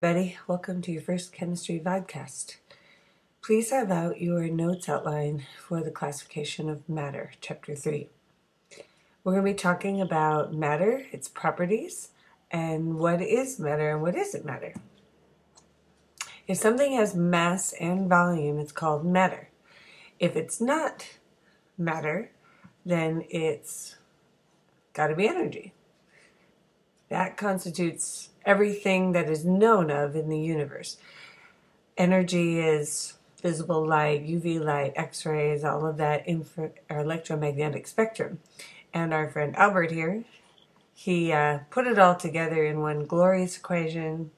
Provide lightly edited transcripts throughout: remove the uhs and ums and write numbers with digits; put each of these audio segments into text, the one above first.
Everybody, welcome to your first chemistry vodcast. Please have out your notes outline for the classification of matter, chapter 3. We're going to be talking about matter, its properties, and what is matter and what isn't matter. If something has mass and volume, it's called matter. If it's not matter, then it's got to be energy. That constitutes everything that is known of in the universe. Energy is visible light, UV light, X-rays, all of that electromagnetic spectrum. And our friend Albert here, he put it all together in one glorious equation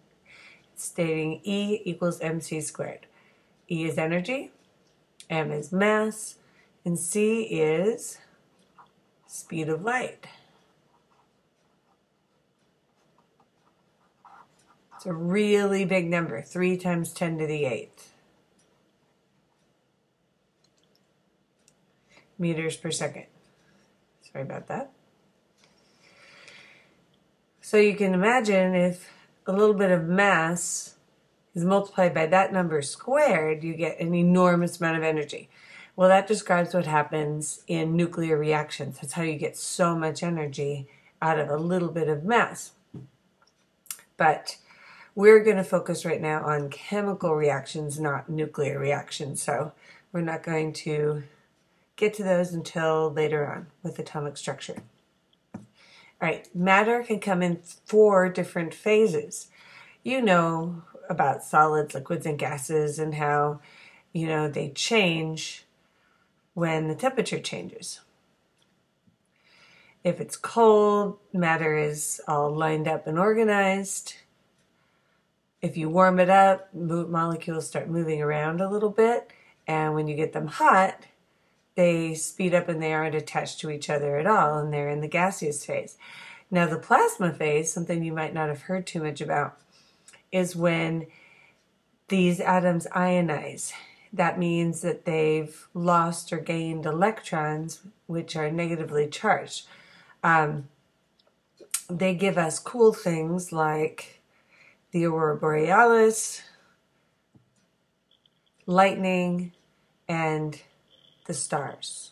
stating E equals mc squared. E is energy, m is mass, and c is speed of light. It's a really big number, 3 times 10 to the 8th. Meters per second. Sorry about that. So you can imagine if a little bit of mass is multiplied by that number squared, you get an enormous amount of energy. Well, that describes what happens in nuclear reactions. That's how you get so much energy out of a little bit of mass. But we're going to focus right now on chemical reactions, not nuclear reactions. So we're not going to get to those until later on with atomic structure. All right, matter can come in 4 different phases. You know about solids, liquids, and gases and how, they change when the temperature changes. If it's cold, matter is all lined up and organized. If you warm it up, molecules start moving around a little bit, and when you get them hot, they speed up and they aren't attached to each other at all, and they're in the gaseous phase. Now, the plasma phase, something you might not have heard too much about, is when these atoms ionize. That means that they've lost or gained electrons, which are negatively charged. They give us cool things like the aurora borealis, lightning, and the stars.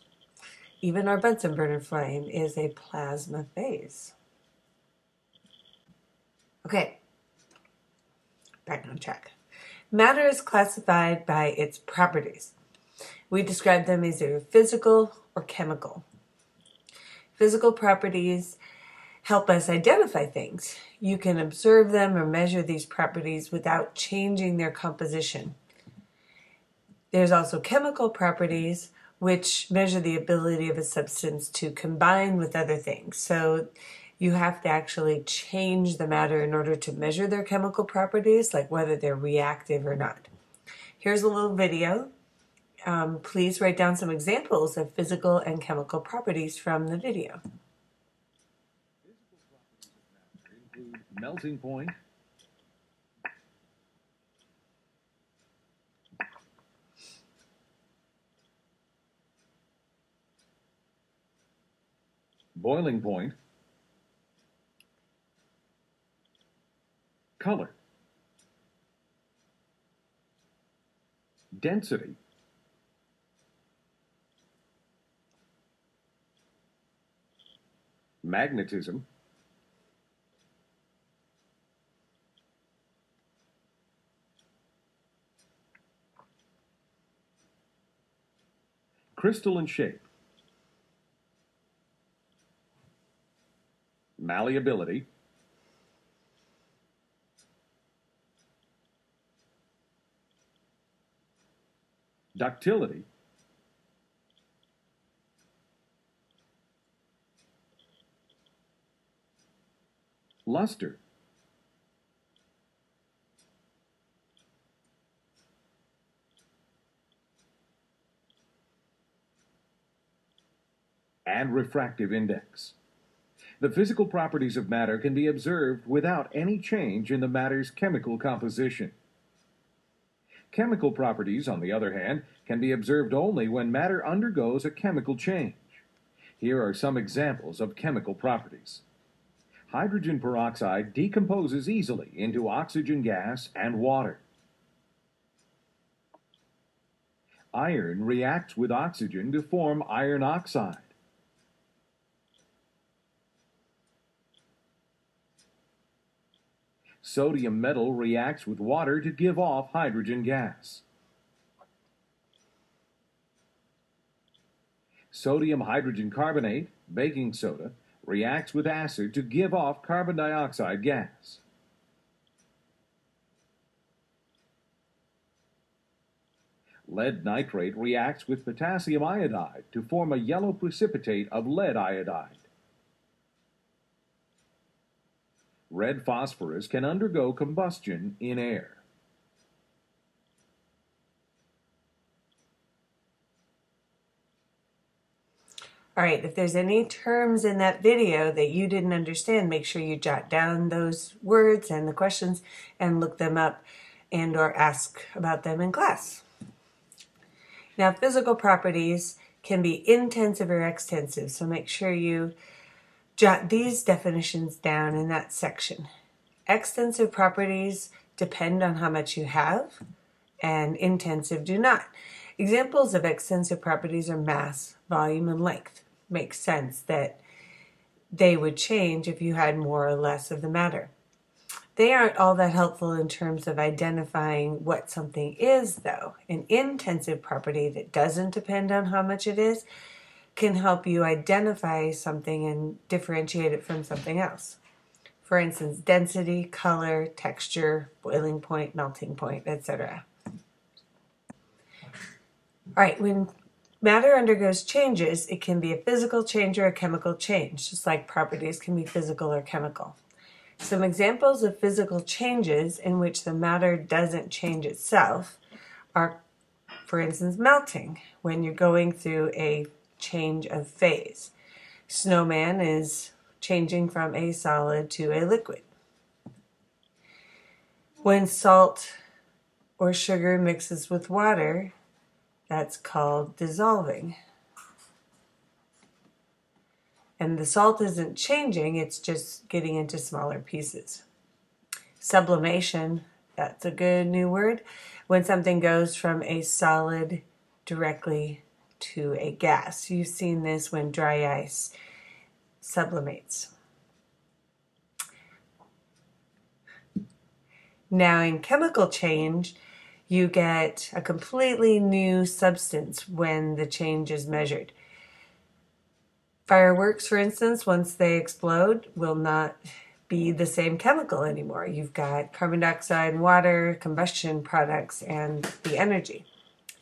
Even our Bunsen burner flame is a plasma phase. Okay, back on track. Matter is classified by its properties. We describe them as either physical or chemical. Physical properties help us identify things. You can observe them or measure these properties without changing their composition. There's also chemical properties which measure the ability of a substance to combine with other things. So you have to actually change the matter in order to measure their chemical properties, like whether they're reactive or not. Here's a little video. Please write down some examples of physical and chemical properties from the video. Melting point, boiling point, color, density, magnetism, crystalline shape, malleability, ductility, luster, and refractive index. The physical properties of matter can be observed without any change in the matter's chemical composition. Chemical properties, on the other hand, can be observed only when matter undergoes a chemical change. Here are some examples of chemical properties. Hydrogen peroxide decomposes easily into oxygen gas and water. Iron reacts with oxygen to form iron oxide. Sodium metal reacts with water to give off hydrogen gas. Sodium hydrogen carbonate, baking soda, reacts with acid to give off carbon dioxide gas. Lead nitrate reacts with potassium iodide to form a yellow precipitate of lead iodide. Red phosphorus can undergo combustion in air. All right, if there's any terms in that video that you didn't understand, make sure you jot down those words and the questions and look them up and or ask about them in class. Now, physical properties can be intensive or extensive, so make sure you jot these definitions down in that section. Extensive properties depend on how much you have, and intensive do not. Examples of extensive properties are mass, volume, and length. Makes sense that they would change if you had more or less of the matter. They aren't all that helpful in terms of identifying what something is, though. An intensive property that doesn't depend on how much it is can help you identify something and differentiate it from something else. For instance, density, color, texture, boiling point, melting point, etc. All right, when matter undergoes changes, it can be a physical change or a chemical change, just like properties can be physical or chemical. Some examples of physical changes in which the matter doesn't change itself are, for instance, melting, when you're going through a change of phase. Snowman is changing from a solid to a liquid. When salt or sugar mixes with water, that's called dissolving. And the salt isn't changing, it's just getting into smaller pieces. Sublimation, that's a good new word, when something goes from a solid directly to a gas. You've seen this when dry ice sublimates. Now in chemical change, you get a completely new substance when the change is measured. Fireworks, for instance, once they explode, will not be the same chemical anymore. You've got carbon dioxide and water, combustion products, and the energy.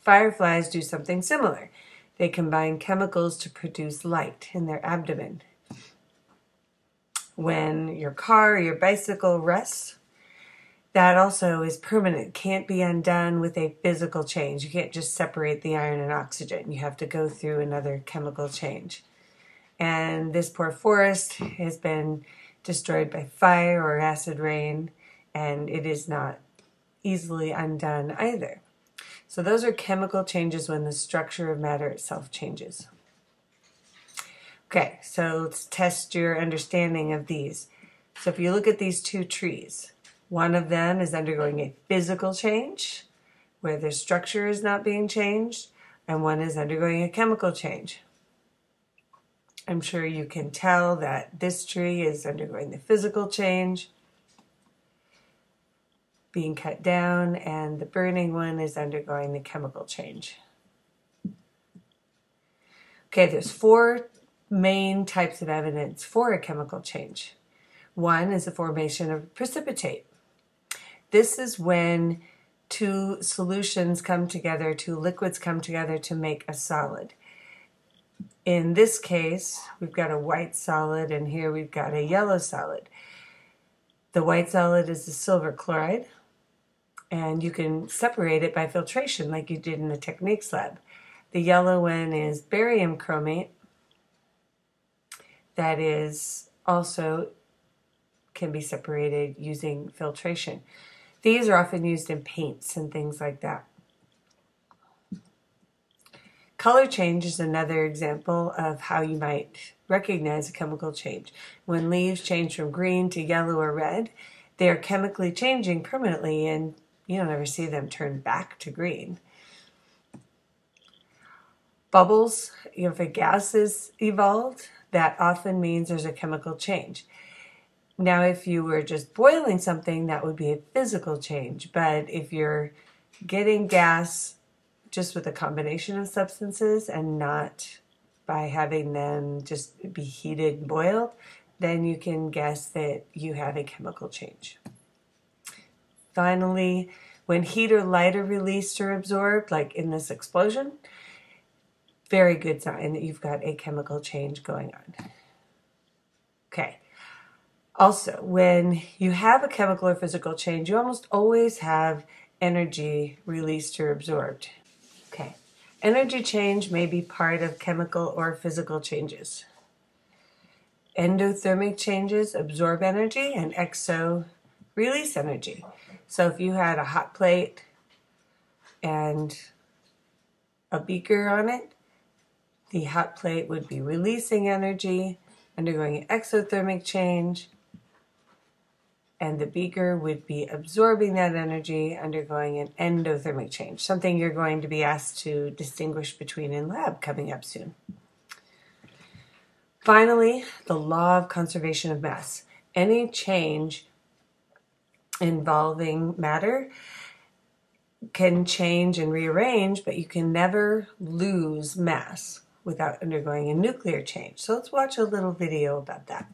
Fireflies do something similar. They combine chemicals to produce light in their abdomen. When your car or your bicycle rusts, that also is permanent, can't be undone with a physical change. You can't just separate the iron and oxygen. You have to go through another chemical change. And this poor forest has been destroyed by fire or acid rain, and it is not easily undone either. So those are chemical changes when the structure of matter itself changes. Okay, so let's test your understanding of these. So if you look at these two trees, one of them is undergoing a physical change where the structure is not being changed, and one is undergoing a chemical change. I'm sure you can tell that this tree is undergoing the physical change, being cut down, and the burning one is undergoing the chemical change. Okay, there's four main types of evidence for a chemical change. One is the formation of precipitate. This is when two solutions come together, two liquids come together to make a solid. In this case, we've got a white solid, and here we've got a yellow solid. The white solid is the silver chloride, and you can separate it by filtration like you did in the techniques lab. The yellow one is barium chromate. That is also can be separated using filtration. These are often used in paints and things like that. Color change is another example of how you might recognize a chemical change. When leaves change from green to yellow or red, they are chemically changing permanently, and you don't ever see them turn back to green. Bubbles, if a gas is evolved, that often means there's a chemical change. Now, if you were just boiling something, that would be a physical change. But if you're getting gas just with a combination of substances and not by having them just be heated and boiled, then you can guess that you have a chemical change. Finally, when heat or light are released or absorbed, like in this explosion, very good sign that you've got a chemical change going on. Okay. Also, when you have a chemical or physical change, you almost always have energy released or absorbed. Okay. Energy change may be part of chemical or physical changes. Endothermic changes absorb energy and exo release energy. So if you had a hot plate and a beaker on it, the hot plate would be releasing energy, undergoing an exothermic change, and the beaker would be absorbing that energy, undergoing an endothermic change, something you're going to be asked to distinguish between in lab coming up soon. Finally, the law of conservation of mass. Any change involving matter can change and rearrange, but you can never lose mass without undergoing a nuclear change. So let's watch a little video about that.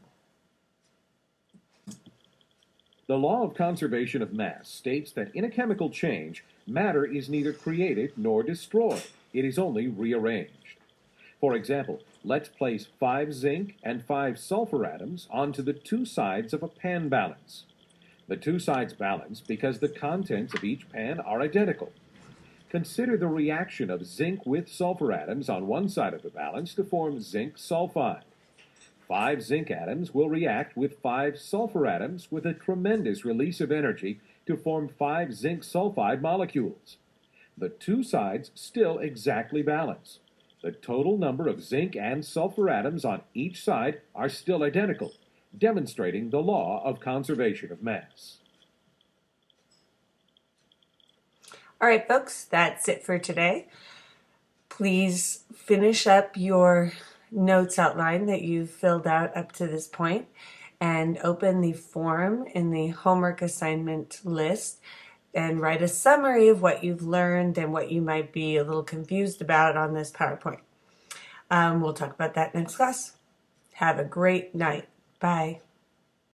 The law of conservation of mass states that in a chemical change, matter is neither created nor destroyed. It is only rearranged. For example, let's place 5 zinc and 5 sulfur atoms onto the two sides of a pan balance. The two sides balance because the contents of each pan are identical. Consider the reaction of zinc with sulfur atoms on one side of the balance to form zinc sulfide. 5 zinc atoms will react with 5 sulfur atoms with a tremendous release of energy to form 5 zinc sulfide molecules. The two sides still exactly balance. The total number of zinc and sulfur atoms on each side are still identical, demonstrating the law of conservation of mass. All right, folks, that's it for today. Please finish up your notes outline that you've filled out up to this point and open the form in the homework assignment list and write a summary of what you've learned and what you might be a little confused about on this PowerPoint. We'll talk about that next class. Have a great night. Bye.